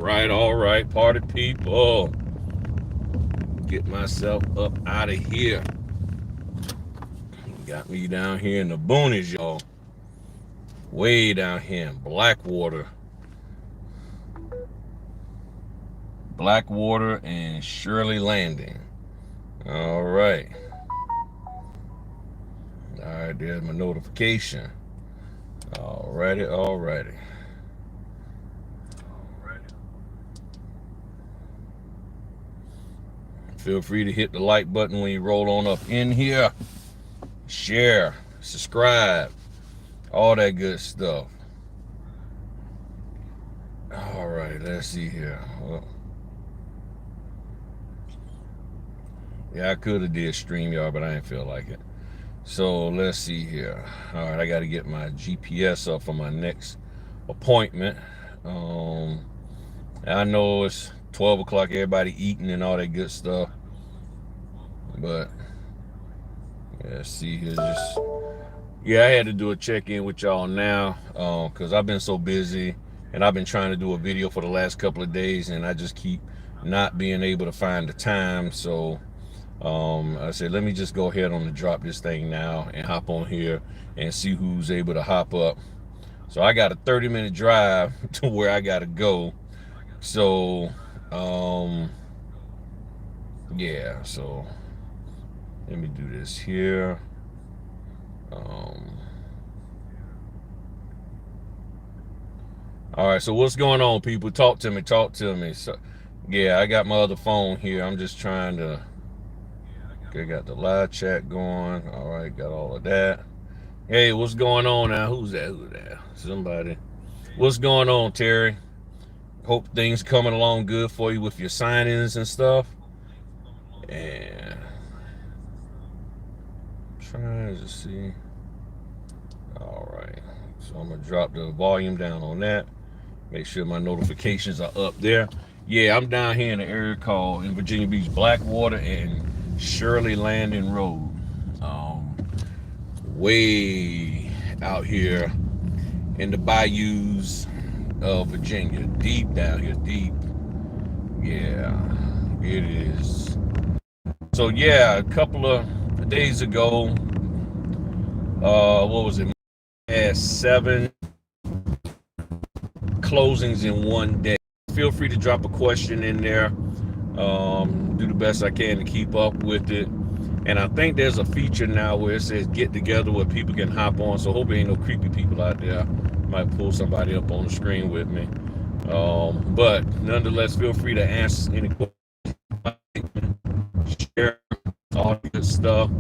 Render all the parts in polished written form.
All right, party people. Get myself up out of here. Got me down here in the boonies, y'all. Way down here in Blackwater and Shirley Landing. All right. All right, there's my notification. Alrighty. Feel free to hit the like button when you roll on up in here. Share, subscribe, all that good stuff. All right, let's see here. Well, yeah, I could have did StreamYard, but I didn't feel like it. So let's see here. All right, I got to get my GPS up for my next appointment. I know it's 12 o'clock, everybody eating and all that good stuff. But yeah, see here, I had to do a check-in with y'all now because I've been so busy and I've been trying to do a video for the last couple of days and I just keep not being able to find the time. So I said, let me just go ahead on and drop this thing now and hop on here and see who's able to hop up. So I got a 30-minute drive to where I got to go. So, yeah, so let me do this here. All right, so what's going on, people? Talk to me. So, yeah, I got my other phone here. I'm just trying to. Okay, got the live chat going. All right, got all of that. Hey, what's going on now? Who's that? Somebody. What's going on, Terry? Hope things coming along good for you with your signings and stuff. And trying to see. All right, so I'm gonna drop the volume down on that. Make sure my notifications are up there. Yeah, I'm down here in the area called in Virginia Beach, Blackwater and Shirley Landing Road. Way out here in the bayous of Virginia, deep down here, deep. Yeah, it is. So yeah, a couple of days ago, what was it? I had 7 closings in one day. Feel free to drop a question in there. Do the best I can to keep up with it. And I think there's a feature now where it says get together where people can hop on. So hope there ain't no creepy people out there. Might pull somebody up on the screen with me. But nonetheless, feel free to ask any questions, share all the good stuff.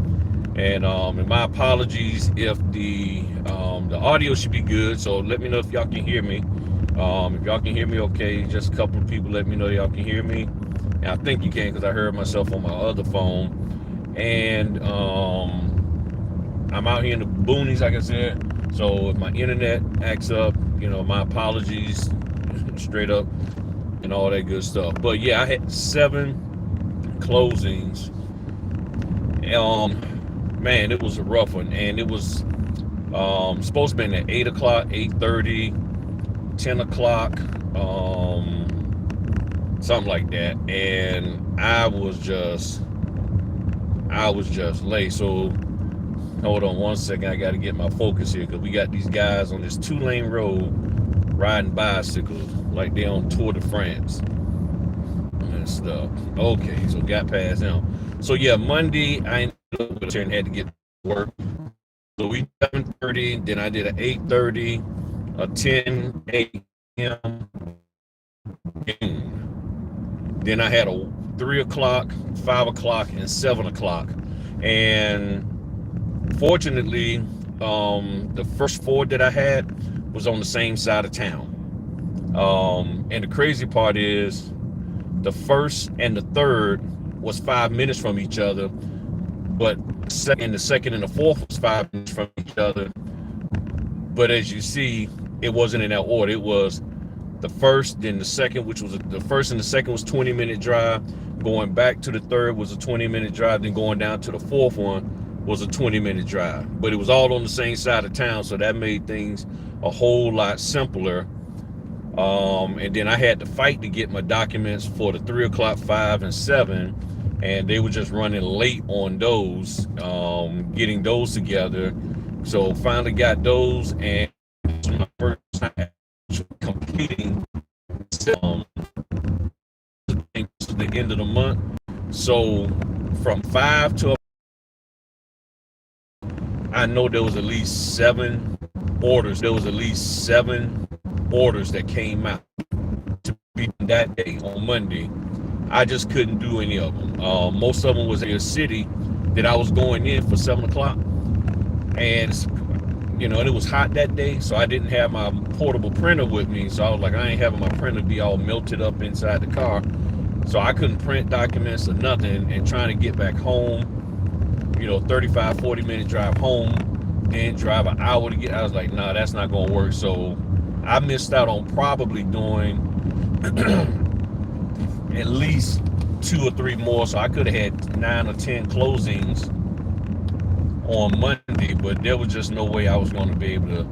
And my apologies if the audio should be good. So let me know if y'all can hear me. If y'all can hear me okay, just a couple of people let me know y'all can hear me. And I think you can because I heard myself on my other phone. And I'm out here in the boonies, like I said. So if my internet acts up, my apologies straight up and all that good stuff. But yeah, I had 7 closings. Man, it was a rough one. And it was supposed to be at 8 o'clock, 8:30, 10 o'clock, something like that. And I was just late. So hold on one second, I got to get my focus here because we got these guys on this 2-lane road riding bicycles like they're on Tour de France and stuff. Okay, so got past them. So yeah, Monday I ended up with and had to get to work. So we 7:30, then I did an 8:30, a 10 a.m. Then I had a 3 o'clock, 5 o'clock, and 7 o'clock. And fortunately, the first 4 that I had was on the same side of town. And the crazy part is the first and the third was 5 minutes from each other, but the second and the fourth was 5 minutes from each other. But as you see, it wasn't in that order. It was the first, then the second, which was the first and the second was 20-minute drive. Going back to the third was a 20-minute drive. Then going down to the fourth one was a 20-minute drive. But it was all on the same side of town, so that made things a whole lot simpler And then I had to fight to get my documents for the 3 o'clock, 5, and 7, and they were just running late on those, getting those together. So finally got those, and this was my first time completing um, to the end of the month. So from 5 to, I know there was at least 7 orders. There was at least 7 orders that came out to be that day on Monday. I just couldn't do any of them. Most of them was in a city that I was going in for 7 o'clock, and and it was hot that day, so I didn't have my portable printer with me. So I was like, I ain't having my printer be all melted up inside the car, so I couldn't print documents or nothing. And trying to get back home, 35-40 minute drive home, then drive an hour to get. I was like, nah, that's not gonna work. So I missed out on probably doing at least 2 or 3 more. So I could have had 9 or 10 closings on Monday, but there was just no way I was going to be able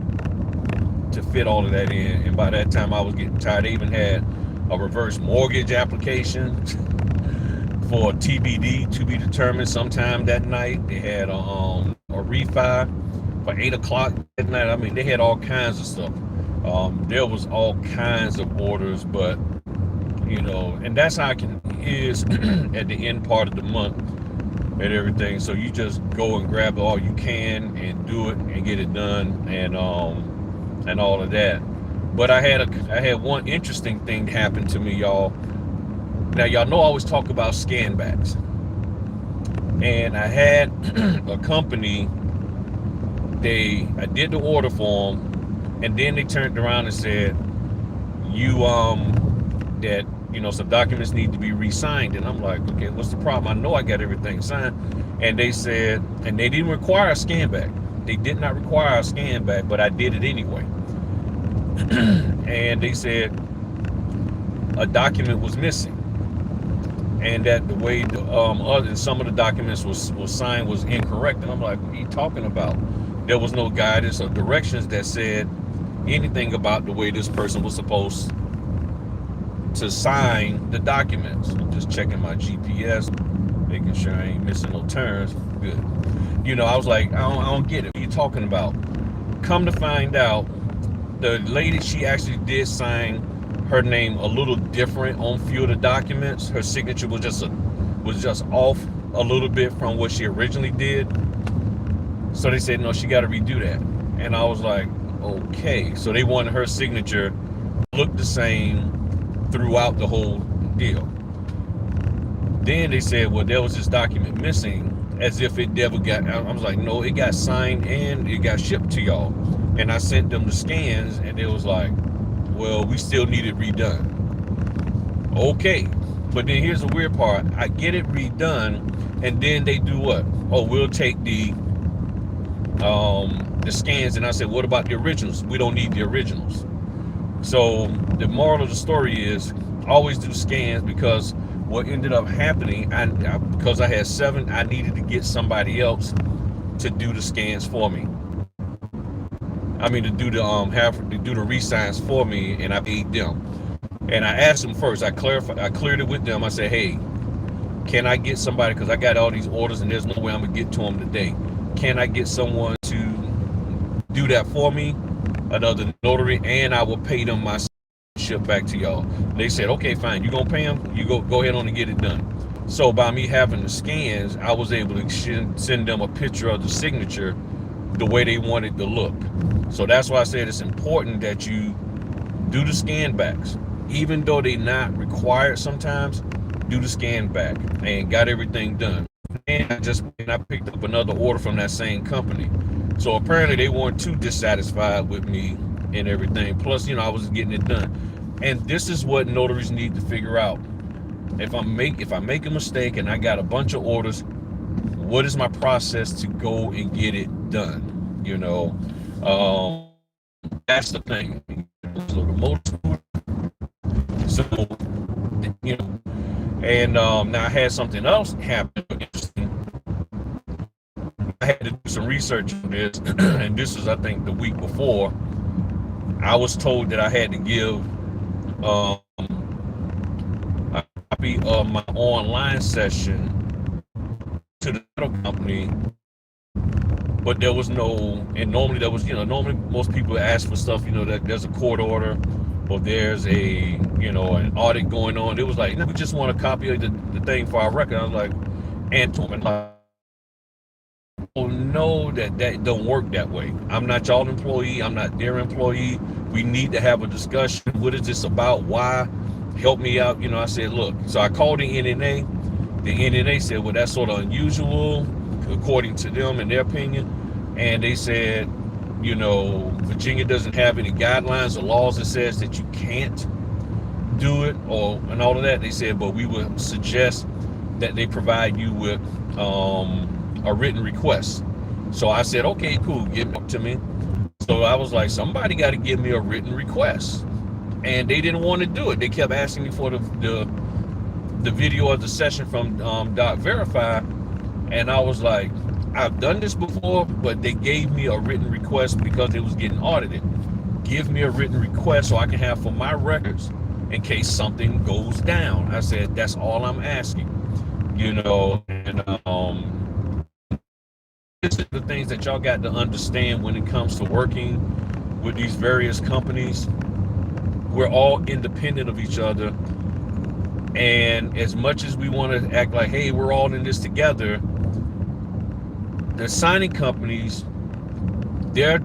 to fit all of that in. And by that time I was getting tired. They even had a reverse mortgage application for TBD, to be determined, sometime that night. They had a refi for 8 o'clock at night. I mean, they had all kinds of stuff. There was all kinds of orders, but and that's how it is at the end part of the month and everything. So you just go and grab all you can and do it and get it done, and all of that. But I had one interesting thing happen to me, y'all. Now y'all know I always talk about scan backs, and I had a company. I did the order for them, and then they turned around and said, that some documents need to be re-signed. And I'm like, okay, what's the problem? I know I got everything signed. And they said, and they didn't require a scan back. They did not require a scan back, but I did it anyway. And they said a document was missing, and that the way some of the documents was signed was incorrect. And I'm like, what are you talking about? There was no guidance or directions that said anything about the way this person was supposed to sign the documents. I'm just checking my GPS, making sure I ain't missing no turns. Good. I was like, I don't get it. What are you talking about? Come to find out, the lady, she actually did sign her name a little different on a few of the documents. Her signature was just off a little bit from what she originally did. So they said, no, she got to redo that. And I was like, okay. So they wanted her signature look the same throughout the whole deal. Then they said, well, there was this document missing, as if it never got. I was like, no, it got signed and it got shipped to y'all. And I sent them the scans, and it was like, well, we still need it redone. Okay. But then here's the weird part. I get it redone, and then they do what? Oh, we'll take the scans. And I said, what about the originals? We don't need the originals. So the moral of the story is, always do scans, because what ended up happening, because I had 7, I needed to get somebody else to do the scans for me. I mean, to do the re-signs for me, and I paid them. And I asked them first. I cleared it with them. I said, hey, can I get somebody, because I got all these orders and there's no way I'm gonna get to them today. Can I get someone to do that for me, another notary, and I will pay them my ship back to y'all? They said, okay, fine. You gonna pay them? You go ahead on and get it done. So by me having the scans, I was able to send them a picture of the signature the way they wanted to look. So that's why I said it's important that you do the scan backs, even though they're not required sometimes. Do the scan back, and got everything done. And I picked up another order from that same company. So apparently they weren't too dissatisfied with me and everything. Plus, I was getting it done. And this is what notaries need to figure out. If I make a mistake and I got a bunch of orders, what is my process to go and get it done? That's the thing. So, and now I had something else happen. I had to do some research on this, and this was, I think, the week before. I was told that I had to give um, a copy of my online session to the title company, but there was no, and normally there was, normally most people ask for stuff, that there's a court order or there's an audit going on. It was like, no, we just want a copy of the thing for our record. I was like, and to them, like, oh, no, that don't work that way. I'm not y'all employee. I'm not their employee. We need to have a discussion. What is this about? Why? Help me out. I said, look. So I called the NNA. The NNA said, well, that's sort of unusual, according to them, in their opinion. And they said, Virginia doesn't have any guidelines or laws that says that you can't do it and all of that. They said, but we would suggest that they provide you with a written request. So I said, okay, cool, give it to me. So I was like, somebody got to give me a written request, and they didn't want to do it. They kept asking me for the video of the session from Doc Verify, and I was like, I've done this before, but they gave me a written request because it was getting audited. Give me a written request so I can have for my records in case something goes down. I said, that's all I'm asking, and this is the things that y'all got to understand when it comes to working with these various companies. We're all independent of each other, and as much as we want to act like, hey, we're all in this together, the signing companies, their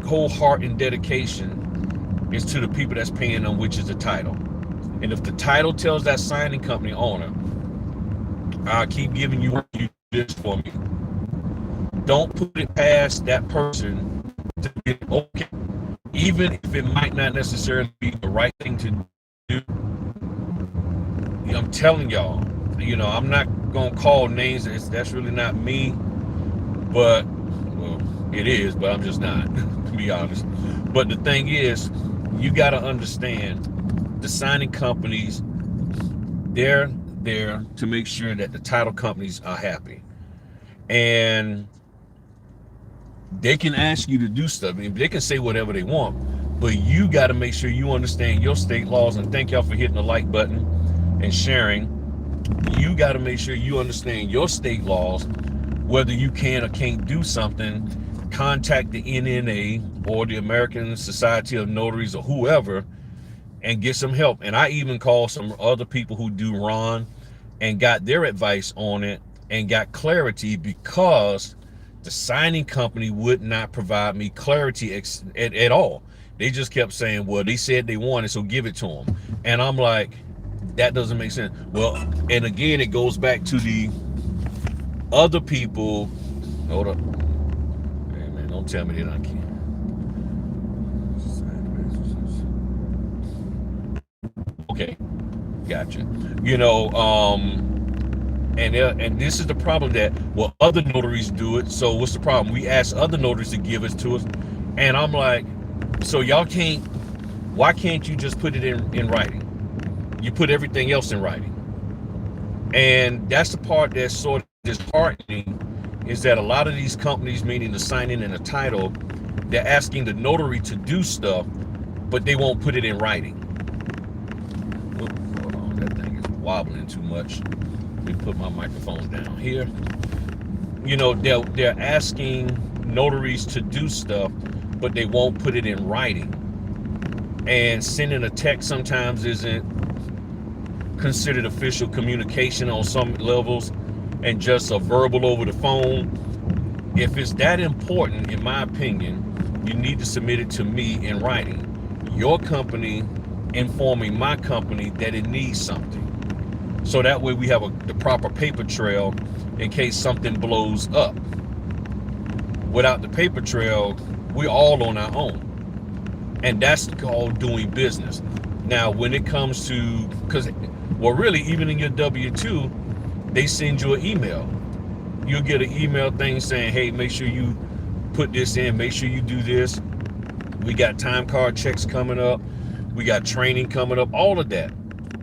whole heart and dedication is to the people that's paying them, which is the title. And if the title tells that signing company owner, I'll keep giving you work, you do this for me, don't put it past that person to be okay, even if it might not necessarily be the right thing to do. I'm telling y'all, I'm not gonna call names. That's really not me, but well, it is, but I'm just not, to be honest. But the thing is, you got to understand, the signing companies, they're there to make sure that the title companies are happy, and they can ask you to do stuff. I mean, they can say whatever they want, but you got to make sure you understand your state laws. And thank y'all for hitting the like button and sharing. You got to make sure you understand your state laws, whether you can or can't do something. Contact the NNA or the American Society of Notaries or whoever and get some help. And I even called some other people who do RON and got their advice on it and got clarity, because the signing company would not provide me clarity at all. They just kept saying, well, they said they wanted, so give it to them. And I'm like, that doesn't make sense. Well, and again, it goes back to the other people. Hold up. Hey, man, don't tell me that I can't. Okay, gotcha. And this is the problem, that, well, other notaries do it, so what's the problem? We ask other notaries to give it to us, and I'm like, so y'all can't, why can't you just put it in writing? You put everything else in writing. And that's the part that's sort of disheartening, is that a lot of these companies, meaning the signing and the title, they're asking the notary to do stuff, but they won't put it in writing. Oops, hold on, that thing is wobbling too much. Let me put my microphone down here. They're asking notaries to do stuff, but they won't put it in writing. And sending a text sometimes isn't considered official communication on some levels, and just a verbal over the phone. If it's that important, in my opinion, you need to submit it to me in writing. Your company informing my company that it needs something. So that way we have the proper paper trail in case something blows up. Without the paper trail, we're all on our own. And that's called doing business. Now, when it comes to, really, even in your W-2, they send you an email. You'll get an email thing saying, hey, make sure you put this in, make sure you do this. We got time card checks coming up. We got training coming up, all of that.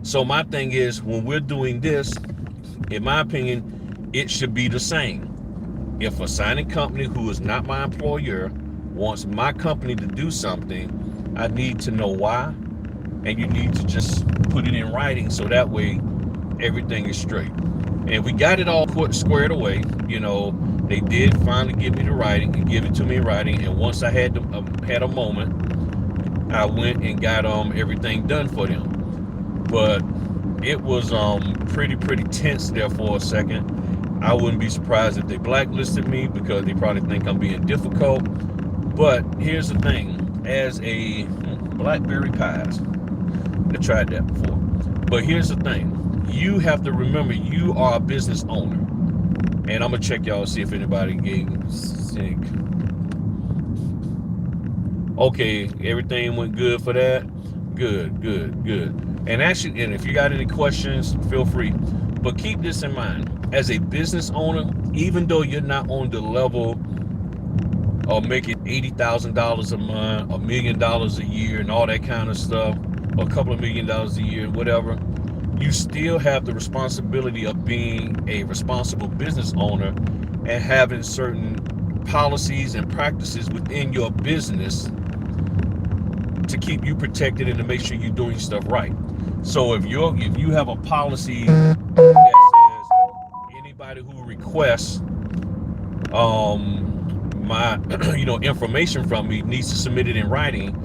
So my thing is, when we're doing this, in my opinion, it should be the same. If a signing company who is not my employer wants my company to do something, I need to know why. and you need to just put it in writing so that way everything is straight. And we got it all squared away. They did finally give me the writing and give it to me in writing. And once I had a moment, I went and got everything done for them. But it was pretty tense there for a second. I wouldn't be surprised if they blacklisted me because they probably think I'm being difficult. But here's the thing: as a blackberry pies, I tried that before. But here's the thing: you have to remember you are a business owner. And I'm gonna check y'all to see if anybody gave sick. Okay, everything went good for that. Good. And actually, and if you got any questions, feel free. But keep this in mind: as a business owner, even though you're not on the level of making $80,000 a month, $1 million a year, and all that kind of stuff, or a couple of $1 million a year, whatever, you still have the responsibility of being a responsible business owner and having certain policies and practices within your business to keep you protected and to make sure you're doing stuff right. So if you have a policy that says anybody who requests my information from me needs to submit it in writing,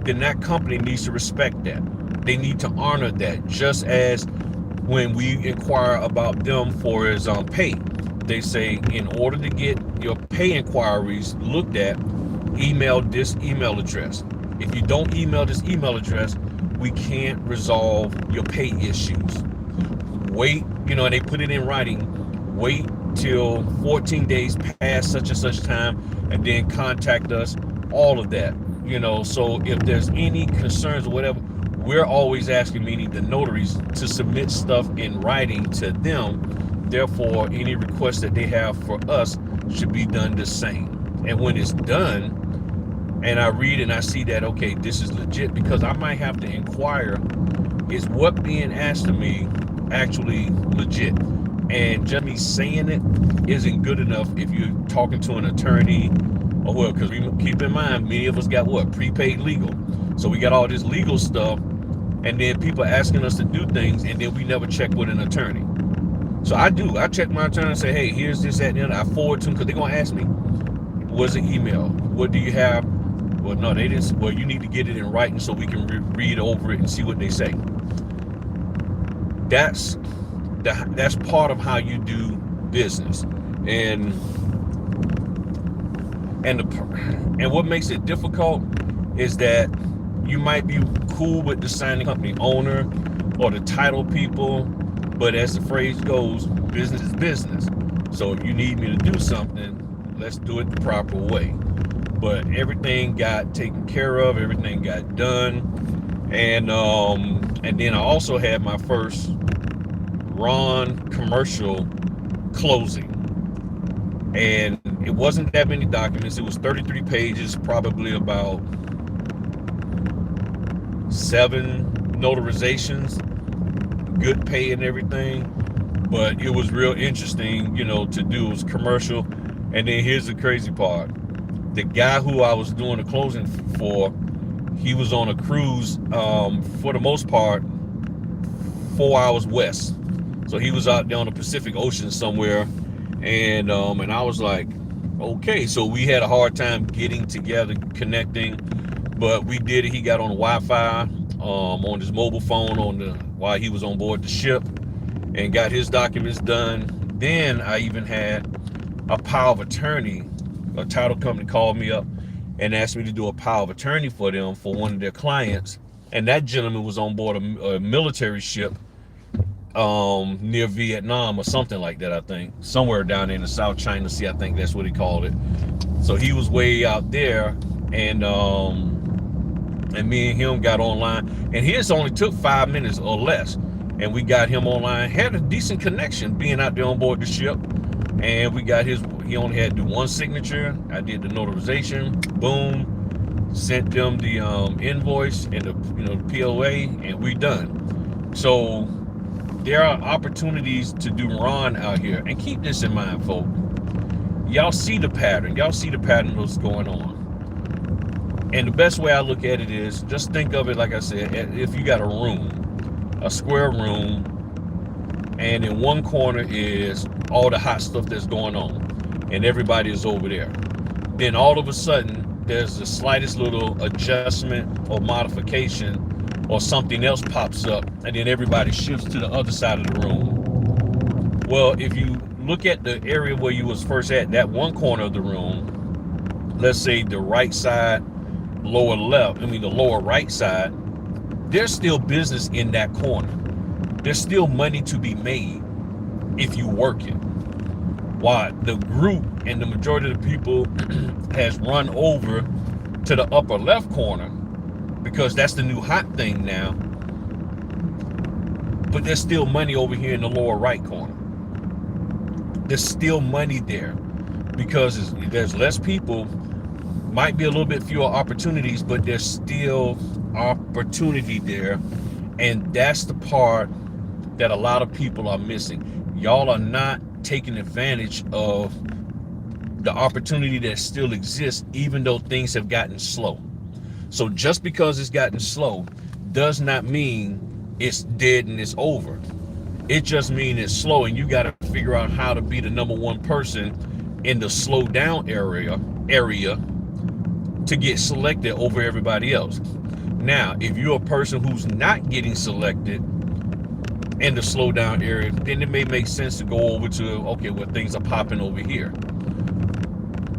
then that company needs to respect that. They need to honor that, just as when we inquire about them for his pay. They say, in order to get your pay inquiries looked at, email this email address. If you don't email this email address, we can't resolve your pay issues. Wait, and they put it in writing, wait till 14 days past such and such time, and then contact us, all of that. So if there's any concerns or whatever, we're always asking, meaning the notaries, to submit stuff in writing to them. Therefore, any requests that they have for us should be done the same. And when it's done, and I read and I see that, okay, this is legit, because I might have to inquire, is what being asked of me actually legit? And just me saying it isn't good enough if you're talking to an attorney or what, because keep in mind, many of us got prepaid legal. So we got all this legal stuff, and then people asking us to do things, and then we never check with an attorney. So I check my attorney and say, hey, here's this, that, and the other. I forward to them, because they're going to ask me, what's an email? What do you have? Well, no, they didn't. Well, you need to get it in writing so we can read over it and see what they say. That's part of how you do business. And what makes it difficult is that you might be cool with the signing company owner or the title people, but as the phrase goes, business is business. So if you need me to do something, let's do it the proper way. But everything got taken care of, everything got done, and then I also had my first Ron commercial closing, and it wasn't that many documents. It was 33 pages, probably about 7 notarizations, good pay and everything, but it was real interesting, to do. It was commercial. And then here's the crazy part: the guy who I was doing the closing for, he was on a cruise, for the most part, 4 hours west. So he was out there on the Pacific Ocean somewhere, and I was like, okay. So we had a hard time getting together, connecting, but we did it. He got on the Wi-Fi, on his mobile phone while he was on board the ship, and got his documents done. Then I even had a power of attorney. A title company called me up and asked me to do a power of attorney for them for one of their clients, and that gentleman was on board a military ship near Vietnam or something like that. I think somewhere down there in the South China Sea, I think that's what he called it. So he was way out there, and me and him got online, and his only took 5 minutes or less, and we got him online. Had a decent connection being out there on board the ship, and we got he only had to do one signature. I did the notarization, boom, sent them the invoice and the POA, and we done. So there are opportunities to do Ron out here, and keep this in mind, folks. Y'all see the pattern. Y'all see the pattern of what's going on. And the best way I look at it is just think of it, like I said, if you got a room, a square room, and in one corner is all the hot stuff that's going on, and everybody is over there. Then all of a sudden, there's the slightest little adjustment or modification, or something else pops up, and then everybody shifts to the other side of the room. Well, if you look at the area where you was first at, that one corner of the room, let's say the right side, lower left, the lower right side, there's still business in that corner. There's still money to be made if you work it. While the group and the majority of the people has run over to the upper left corner because that's the new hot thing now. But there's still money over here in the lower right corner. There's still money there because there's less people, might be a little bit fewer opportunities, but there's still opportunity there. And that's the part that a lot of people are missing. Y'all are not taking advantage of the opportunity that still exists, even though things have gotten slow. So just because it's gotten slow does not mean it's dead and it's over. It just means it's slow, and you got to figure out how to be the number one person in the slow down area to get selected over everybody else. Now, if you're a person who's not getting selected in the slow down area, then it may make sense to go over to, okay, well, things are popping over here.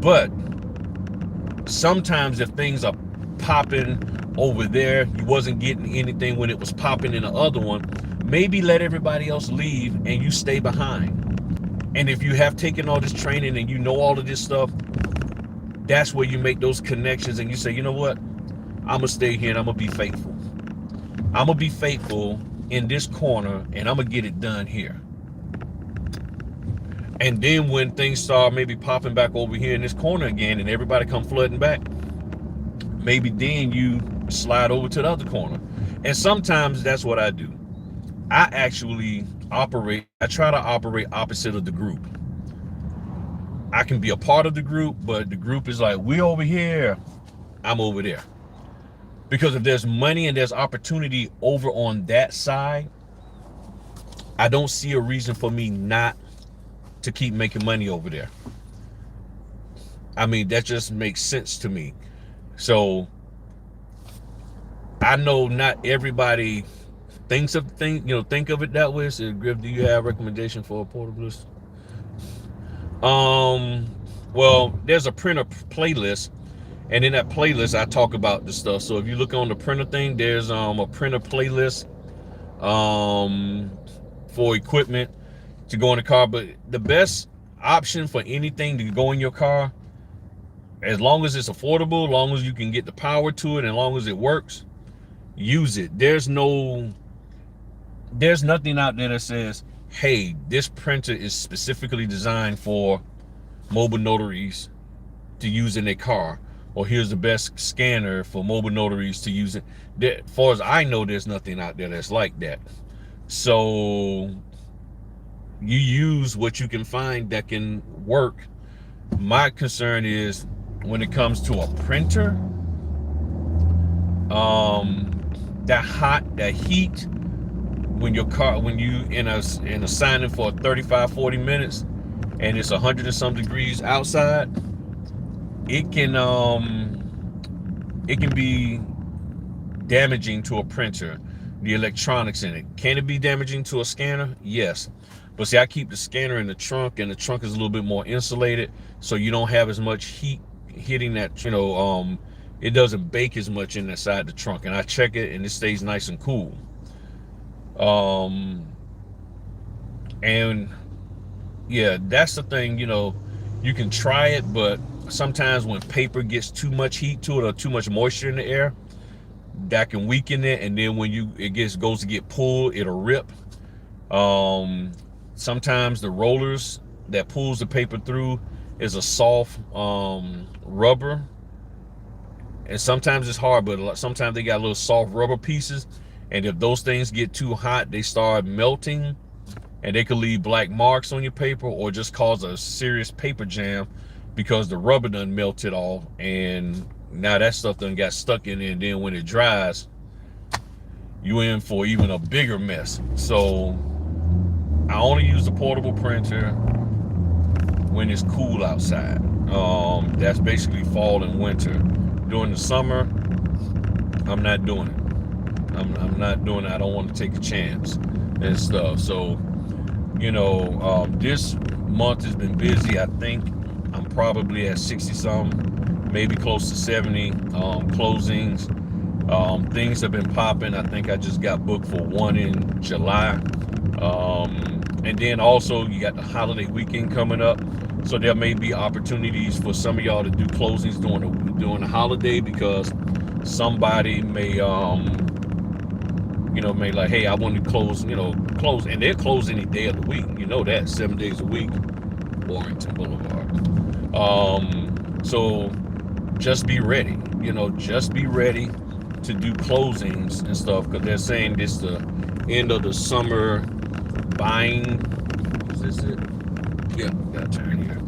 But sometimes if things are popping over there, you wasn't getting anything when it was popping in the other one, maybe let everybody else leave and you stay behind. And if you have taken all this training and you know all of this stuff, that's where you make those connections and you say, you know what, I'm gonna stay here and I'm gonna be faithful. I'm gonna be faithful in this corner and I'm gonna get it done here. And then when things start maybe popping back over here in this corner again and everybody come flooding back, maybe then you slide over to the other corner. And sometimes that's what I do. I try to operate opposite of the group. I can be a part of the group, but the group is like, we over here, I'm over there. Because if there's money and there's opportunity over on that side, I don't see a reason for me not to keep making money over there. That just makes sense to me. So I know not everybody think of it that way. So, Griff, do you have a recommendation for a portable list? Well, there's a printer playlist, and in that playlist I talk about the stuff. So if you look on the printer thing, there's a printer playlist for equipment to go in the car. But the best option for anything to go in your car, as long as it's affordable, as long as you can get the power to it, and as long as it works, use it. There's nothing out there that says, hey, this printer is specifically designed for mobile notaries to use in their car, or here's the best scanner for mobile notaries to use it. As far as I know, there's nothing out there that's like that. So you use what you can find that can work. My concern is when it comes to a printer, that heat, when you in a signing for 35-40 minutes and it's 100 and some degrees outside, it can be damaging to a printer, the electronics in it. Can it be damaging to a scanner? Yes. But see, I keep the scanner in the trunk, and the trunk is a little bit more insulated, so you don't have as much heat hitting that, it doesn't bake as much inside the trunk. And I check it and it stays nice and cool. And yeah, that's the thing, you can try it, but sometimes when paper gets too much heat to it or too much moisture in the air, that can weaken it, and then when it goes to get pulled, it'll rip. Sometimes the rollers that pulls the paper through is a soft rubber, and sometimes it's hard, but sometimes they got little soft rubber pieces, and if those things get too hot, they start melting, and they could leave black marks on your paper or just cause a serious paper jam because the rubber done melted off and Now that stuff done got stuck in there, and then when it dries, you in for even a bigger mess. So I only use the portable printer when it's cool outside. That's basically fall and winter. During the summer, I'm not doing it. I'm not doing it. I don't want to take a chance and stuff. So, this month has been busy. I think I'm probably at 60 some, maybe close to 70 closings. Things have been popping. I think I just got booked for one in July. And then also you got the holiday weekend coming up. So there may be opportunities for some of y'all to do closings during the holiday, because somebody may may like, hey, I want to close, and they're closed any day of the week. You know that, 7 days a week, Warrington Boulevard. So just be ready. Just be ready to do closings and stuff, because they're saying this the end of the summer buying. Is this it? Yeah, got to turn here.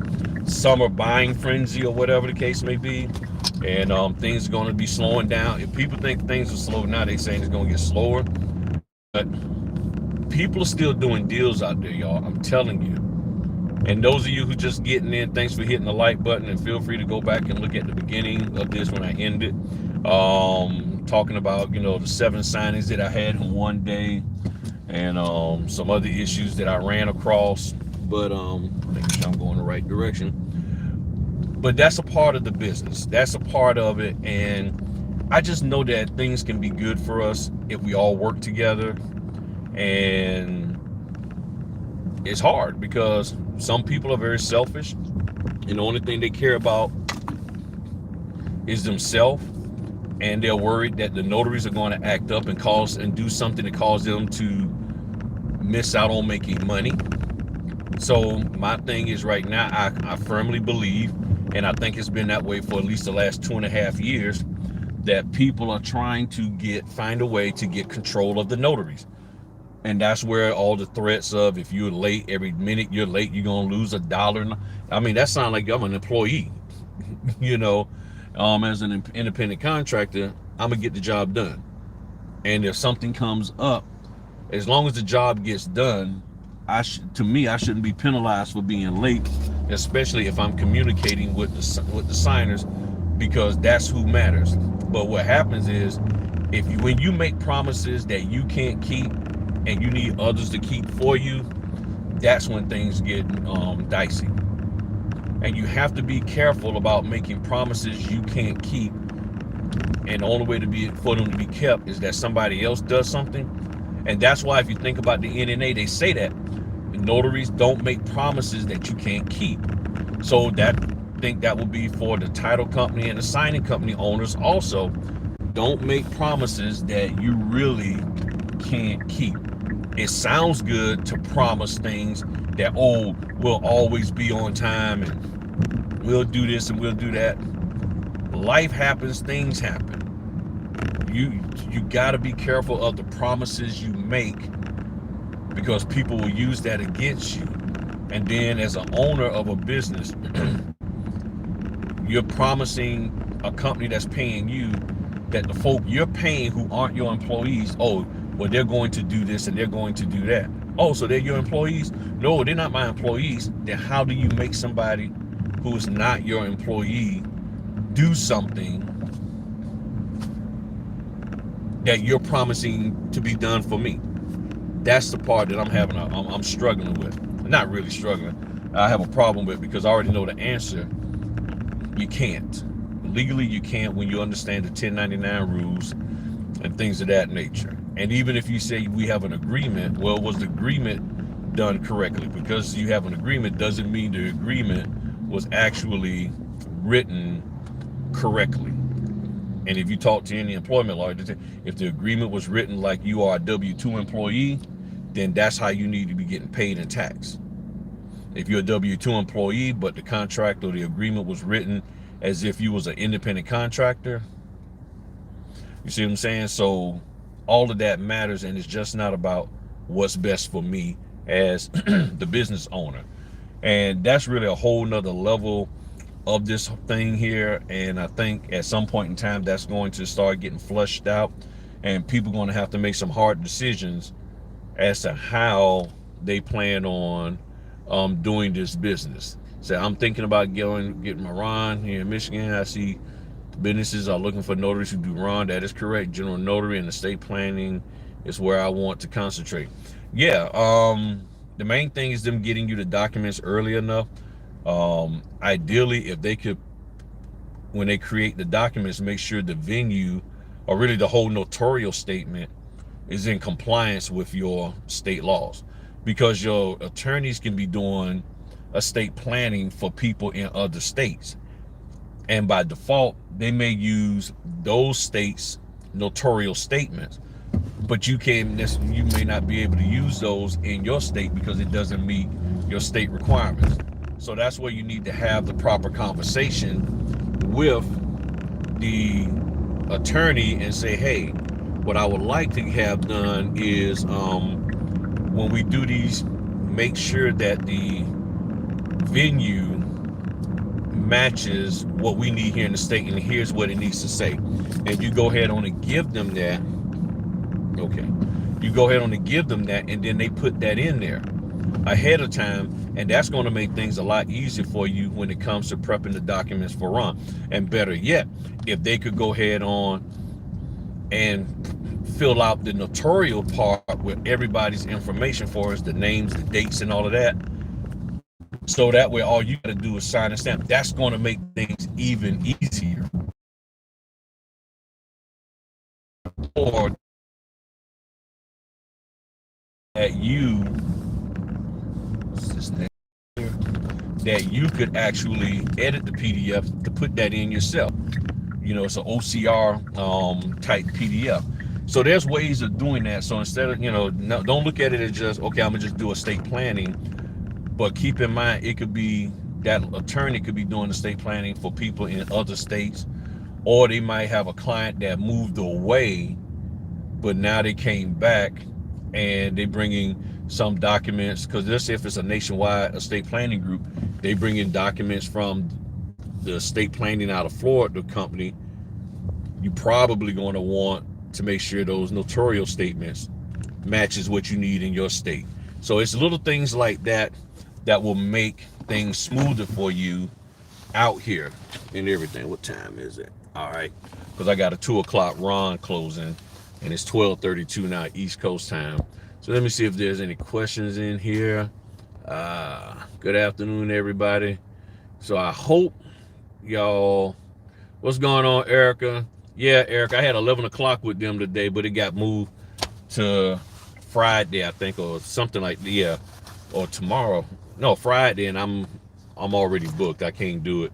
Summer buying frenzy, or whatever the case may be, and things are going to be slowing down. If people think things are slow now, they're saying it's going to get slower. But people are still doing deals out there, y'all. I'm telling you. And those of you who just getting in, thanks for hitting the like button, and feel free to go back and look at the beginning of this when I ended. Talking about, the 7 signings that I had in one day, and some other issues that I ran across. But making sure I'm going the right direction. But that's a part of the business. That's a part of it. And I just know that things can be good for us if we all work together. And it's hard because some people are very selfish, and the only thing they care about is themselves. And they're worried that the notaries are going to act up and do something to cause them to miss out on making money. So my thing is, right now, I firmly believe, and I think it's been that way for at least the last 2.5 years, that people are trying to find a way to get control of the notaries. And that's where all the threats of, if you're late, every minute you're late, you're going to lose $1. I mean, that sounds like I'm an employee. As an independent contractor, I'm going to get the job done. And if something comes up, as long as the job gets done, to me, I shouldn't be penalized for being late, especially if I'm communicating with the signers, because that's who matters. But what happens is, when you make promises that you can't keep and you need others to keep for you, that's when things get dicey. And you have to be careful about making promises you can't keep. And the only way for them to be kept is that somebody else does something. And that's why, if you think about the NNA, they say that notaries don't make promises that you can't keep. So I think that will be for the title company and the signing company owners also. Don't make promises that you really can't keep. It sounds good to promise things that, we'll always be on time and we'll do this and we'll do that. Life happens, things happen. You got to be careful of the promises you make, because people will use that against you. And then, as an owner of a business, you're promising a company that's paying you that the folk you're paying who aren't your employees, they're going to do this and they're going to do that. So they're your employees? No, they're not my employees. Then how do you make somebody who is not your employee do something that you're promising to be done for me? That's the part that I'm struggling with. Not really struggling. I have a problem with, because I already know the answer. You can't. Legally, you can't, when you understand the 1099 rules and things of that nature. And even if you say we have an agreement, well, was the agreement done correctly? Because you have an agreement doesn't mean the agreement was actually written correctly. And if you talk to any employment lawyer, if the agreement was written like you are a W-2 employee, then that's how you need to be getting paid in tax. If you're a W-2 employee, but the contract or the agreement was written as if you was an independent contractor, you see what I'm saying? So all of that matters, and it's just not about what's best for me as the business owner. And that's really a whole nother level of this thing here, and I think at some point in time that's going to start getting flushed out, and people are going to have to make some hard decisions as to how they plan on doing this business. So I'm thinking about getting my RON here in Michigan. I see businesses are looking for notaries who do RON. That is correct. General notary and estate planning is where I want to concentrate. Yeah, the main thing is them getting you the documents early enough. Ideally, if they could, when they create the documents, make sure the venue, or really the whole notarial statement, is in compliance with your state laws, because your attorneys can be doing estate planning for people in other states, and by default they may use those states notarial statements, but you may not be able to use those in your state because it doesn't meet your state requirements. So that's where you need to have the proper conversation with the attorney and say, hey, what I would like to have done is when we do these, make sure that the venue matches what we need here in the state, and here's what it needs to say. And you go ahead on and give them that. Okay, you go ahead on and give them that, and then they put that in there ahead of time, and that's going to make things a lot easier for you when it comes to prepping the documents for RON. And better yet, if they could go ahead on and fill out the notarial part with everybody's information for us, the names, the dates, and all of that, so that way all you got to do is sign and stamp. That's going to make things even easier. Or that you could actually edit the PDF to put that in yourself. You know, it's an OCR type PDF. So there's ways of doing that. So instead of, don't look at it as just, okay, I'm gonna just do estate planning, but keep in mind it could be that attorney could be doing estate planning for people in other states, or they might have a client that moved away, but now they came back and they bringing some documents, because let's say if it's a nationwide estate planning group, they bring in documents from the estate planning out of Florida company. You probably going to want to make sure those notarial statements matches what you need in your state. So it's little things like that that will make things smoother for you out here and everything. What time is it? All right, because I got a 2 o'clock RON closing, and it's 12:32 now East Coast time. So let me see if there's any questions in here. Good afternoon, everybody. So I hope y'all, what's going on, Erica? Yeah, Erica, I had 11 o'clock with them today, but it got moved to Friday, I think, or something like that. Yeah, or tomorrow. No, Friday, and I'm already booked. I can't do it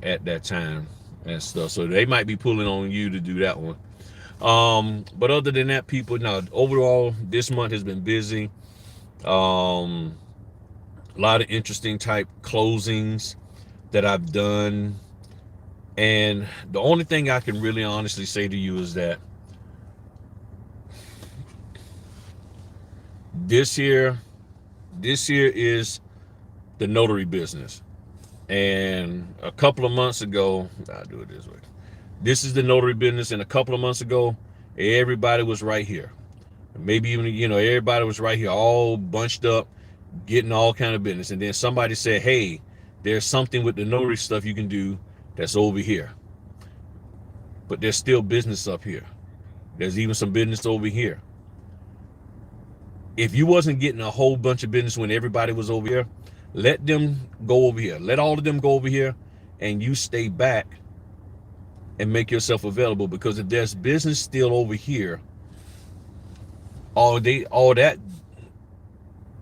at that time and stuff. So they might be pulling on you to do that one. But other than that, people, now overall this month has been busy. A lot of interesting type closings that I've done, and the only thing I can really honestly say to you is that this year is the notary business. And a couple of months ago, I'll do it this way. This is the notary business, and a couple of months ago, everybody was right here. Maybe even, everybody was right here, all bunched up, getting all kind of business. And then somebody said, hey, there's something with the notary stuff you can do that's over here. But there's still business up here. There's even some business over here. If you wasn't getting a whole bunch of business when everybody was over here, let them go over here. Let all of them go over here, and you stay back and make yourself available. Because if there's business still over here, all that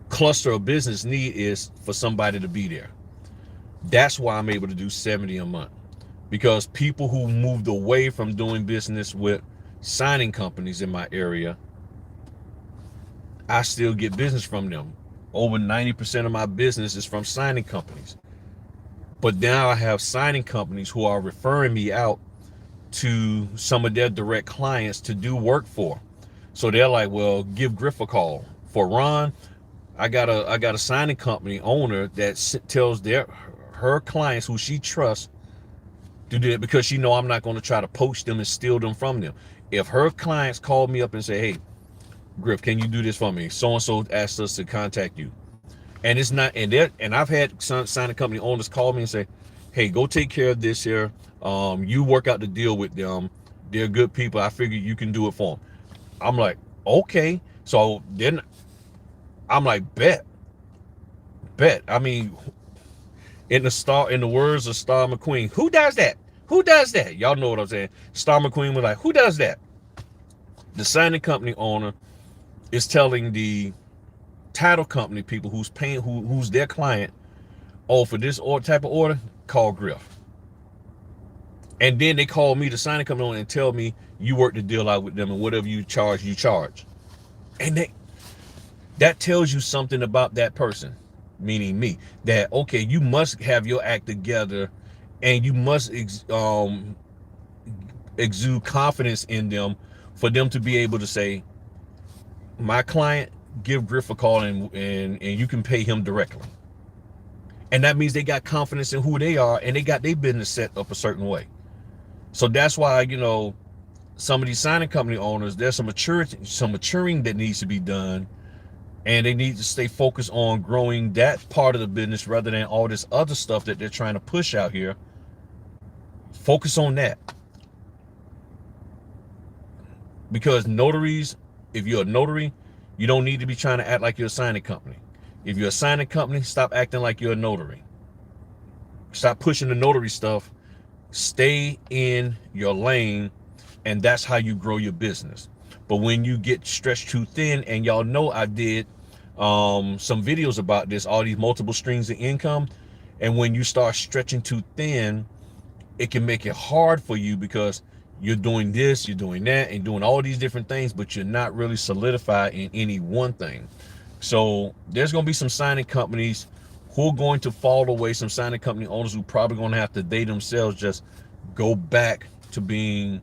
cluster of business need is for somebody to be there. That's why I'm able to do 70 a month, because people who moved away from doing business with signing companies in my area, I still get business from them. Over 90% of my business is from signing companies. But now I have signing companies who are referring me out to some of their direct clients to do work for. So they're like, well, give Griff a call. For Ron, I got a signing company owner that tells her clients who she trusts to do it, because she know I'm not going to try to poach them and steal them from them. If her clients call me up and say, hey, Griff, can you do this for me? So and so asked us to contact you, and it's not, and I've had signing company owners call me and say, hey, go take care of this here. You work out the deal with them. They're good people. I figure you can do it for them. I'm like, okay. So then I'm like, bet. I mean, in the words of Star McQueen, who does that? Who does that? Y'all know what I'm saying. Star McQueen was like, who does that? The signing company owner is telling the title company people who's paying, who's their client, oh, for this type of order, call Griff. And then they call me, the signing company owner, and tell me you work the deal out with them, and whatever you charge, you charge. And that tells you something about that person, meaning me, that okay, you must have your act together, and you must exude confidence in them for them to be able to say, my client, give Griff a call, and you can pay him directly. And that means they got confidence in who they are, and they got their business set up a certain way. So that's why, you know, some of these signing company owners, there's some maturing that needs to be done, and they need to stay focused on growing that part of the business rather than all this other stuff that they're trying to push out here. Focus on that. Because notaries, if you're a notary, you don't need to be trying to act like you're a signing company. If you're a signing company, stop acting like you're a notary. Stop pushing the notary stuff. Stay in your lane, and that's how you grow your business. But when you get stretched too thin, and y'all know I did some videos about this, all these multiple streams of income, and when you start stretching too thin, it can make it hard for you, because you're doing this, you're doing that, and doing all these different things, but you're not really solidified in any one thing. So there's going to be some signing companies who are going to fall away, some signing company owners who probably going to have to, they themselves just go back to being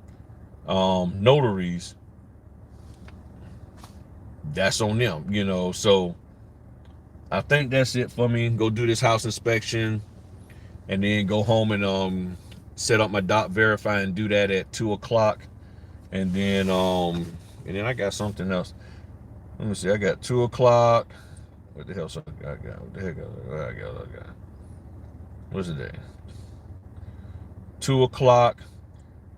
notaries. That's on them, you know. So I think that's it for me. Go do this house inspection, and then go home and set up my dot verify and do that at 2 o'clock. And then I got something else. Let me see. I got 2 o'clock. What the hell? I got? What the heck? I got. What's the day? 2 o'clock.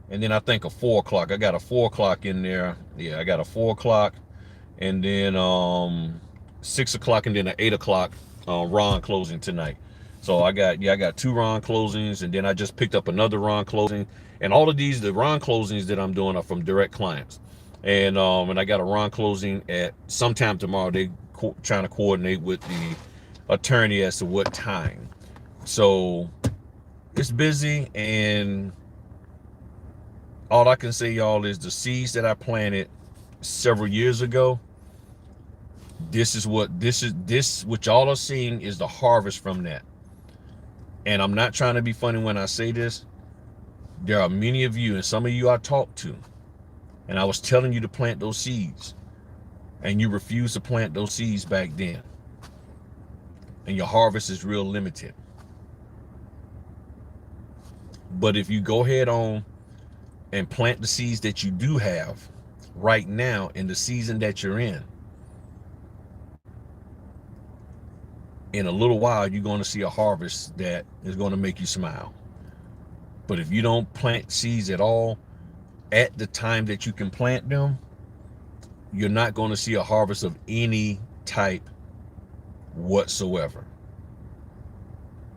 And then I think a 4 o'clock. I got a 4 o'clock in there. Yeah, I got a 4 o'clock. And then 6 o'clock, and then an 8 o'clock Ron closing tonight. So I got 2 Ron closings, and then I just picked up another Ron closing. And all of these, the Ron closings that I'm doing are from direct clients. And I got a Ron closing at sometime tomorrow. They trying to coordinate with the attorney as to what time. So it's busy, and all I can say, y'all, is the seeds that I planted several years ago, this what y'all are seeing is the harvest from that. And I'm not trying to be funny when I say this. There are many of you, and some of you I talked to, and I was telling you to plant those seeds, and you refused to plant those seeds back then, and your harvest is real limited. But if you go ahead on and plant the seeds that you do have right now in the season that you're in a little while, you're going to see a harvest that is going to make you smile. But if you don't plant seeds at all at the time that you can plant them, you're not going to see a harvest of any type whatsoever.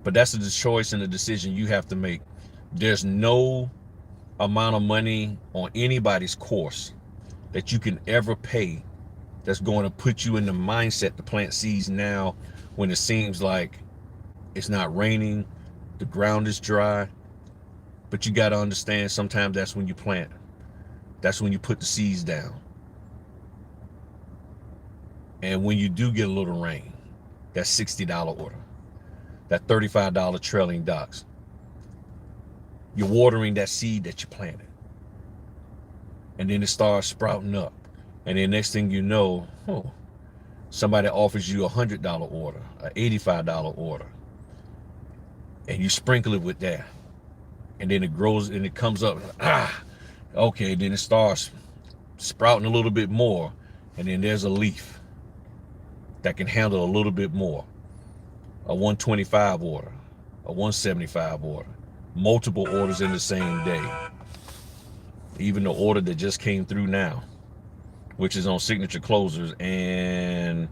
But that's the choice and the decision you have to make. There's no amount of money on anybody's course that you can ever pay that's going to put you in the mindset to plant seeds now, when it seems like it's not raining, the ground is dry. But you got to understand, sometimes that's when you plant. That's when you put the seeds down. And when you do get a little rain, that $60 order, that $35 trailing docks, you're watering that seed that you planted. And then it starts sprouting up. And then next thing you know, somebody offers you $100 order, an $85 order. and you sprinkle it with that, and then it grows and it comes up. Okay, then it starts sprouting a little bit more, and then there's a leaf that can handle a little bit more. A 125 order, a 175 order, multiple orders in the same day. Even the order that just came through now, which is on signature closers, and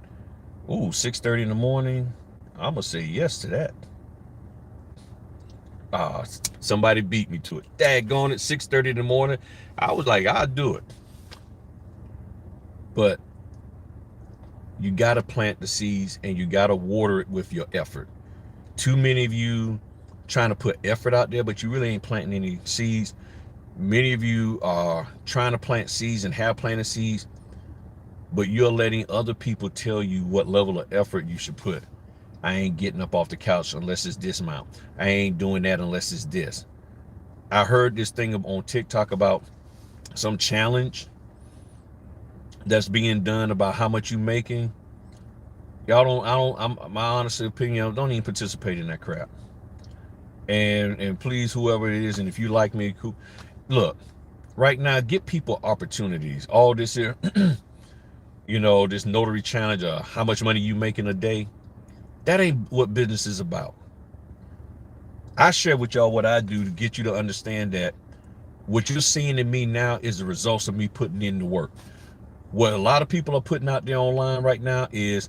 6:30 in the morning. I'm gonna say yes to that. Somebody beat me to it. Daggone it, 6:30 in the morning. I was like, I'll do it. But you gotta plant the seeds and you gotta water it with your effort. Too many of you trying to put effort out there, but you really ain't planting any seeds. Many of you are trying to plant seeds and have planted seeds, but you're letting other people tell you what level of effort you should put. I ain't getting up off the couch unless it's this amount. I ain't doing that unless it's this. I heard this thing on TikTok about some challenge that's being done about how much you making. My honest opinion, don't even participate in that crap. And please, whoever it is, and if you like me, cool. Look, right now, get people opportunities. All this here, this notary challenge, how much money you make in a day, that ain't what business is about. I share with y'all what I do to get you to understand that what you're seeing in me now is the results of me putting in the work. What a lot of people are putting out there online right now is,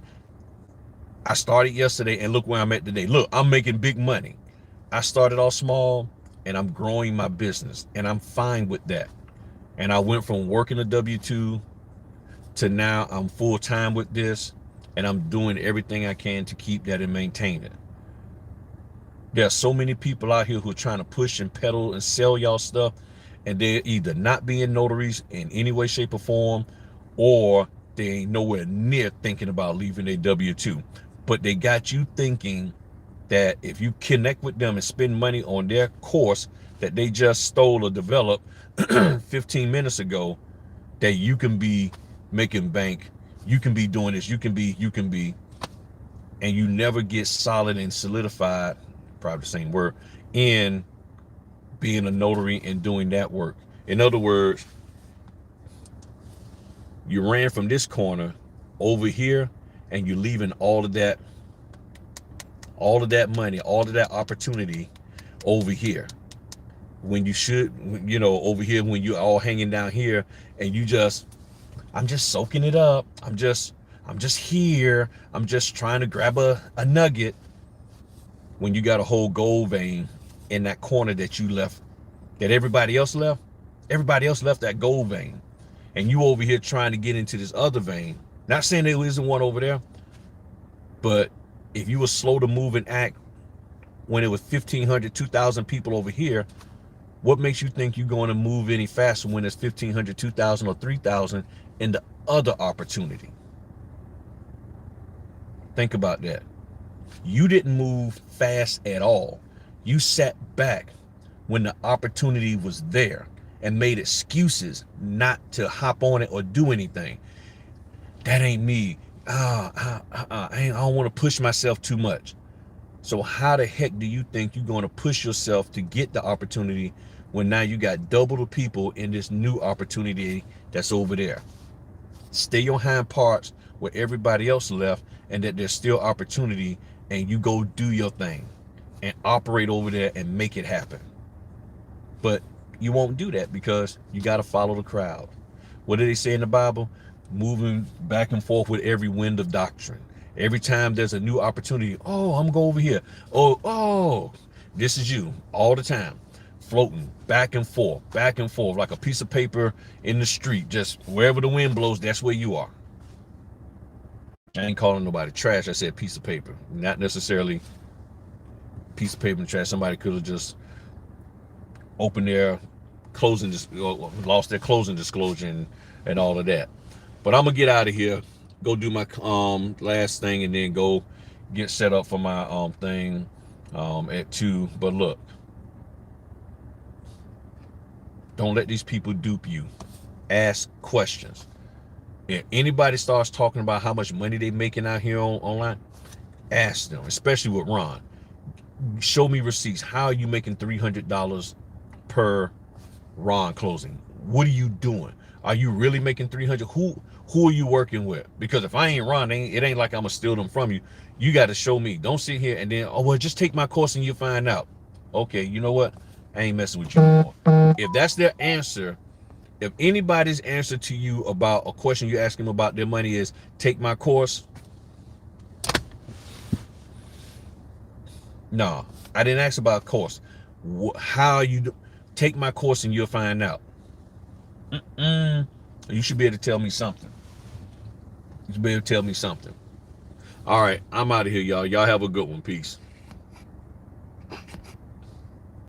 I started yesterday and look where I'm at today. Look, I'm making big money. I started off small and I'm growing my business, and I'm fine with that. And I went from working a W-2 to now I'm full-time with this, and I'm doing everything I can to keep that and maintain it. There are so many people out here who are trying to push and peddle and sell y'all stuff, and they're either not being notaries in any way, shape, or form, or they ain't nowhere near thinking about leaving their W-2. But they got you thinking that if you connect with them and spend money on their course that they just stole or developed 15 minutes ago, that you can be making bank, you can be doing this, you can be, and you never get solid and solidified, probably the same word, in being a notary and doing that work. In other words, you ran from this corner over here, and you're leaving all of that money, all of that opportunity over here, when you should, over here, when you're all hanging down here, and I'm just soaking it up. I'm just here. I'm just trying to grab a nugget, when you got a whole gold vein in that corner that you left, that everybody else left. Everybody else left that gold vein, and you over here trying to get into this other vein. Not saying there isn't one over there, but if you were slow to move and act when it was 1,500, 2,000 people over here, what makes you think you're going to move any faster when it's 1,500, 2,000, or 3,000 in the other opportunity? Think about that. You didn't move fast at all. You sat back when the opportunity was there and made excuses not to hop on it or do anything. That ain't me. I don't want to push myself too much. So how the heck do you think you're going to push yourself to get the opportunity when now you got double the people in this new opportunity that's over there? Stay on hind parts where everybody else left, and that there's still opportunity, and you go do your thing and operate over there and make it happen. But you won't do that because you got to follow the crowd. What do they say in the Bible? Moving back and forth with every wind of doctrine. Every time there's a new opportunity, I'm gonna go over here. This is you all the time, floating back and forth, like a piece of paper in the street. Just wherever the wind blows, that's where you are. I ain't calling nobody trash. I said piece of paper, not necessarily piece of paper and trash. Somebody could have just opened their lost their closing disclosure and all of that. But I'm gonna get out of here, go do my last thing, and then go get set up for my thing at 2. But look, don't let these people dupe you. Ask questions. If anybody starts talking about how much money they making out here online, ask them, especially with Ron. Show me receipts. How are you making $300 per Ron closing? What are you doing? Are you really making 300? Who are you working with? Because if I ain't Ron, it ain't like I'm gonna steal them from you. You got to show me. Don't sit here and then, oh well, just take my course and you'll find out. Okay, you know what? I ain't messing with you anymore. If that's their answer, if anybody's answer to you about a question you ask them about their money is take my course, no, I didn't ask about a course. How you do? Take my course and you'll find out. You should be able to tell me something. You should be able to tell me something. All right, I'm out of here, y'all. Y'all have a good one. Peace.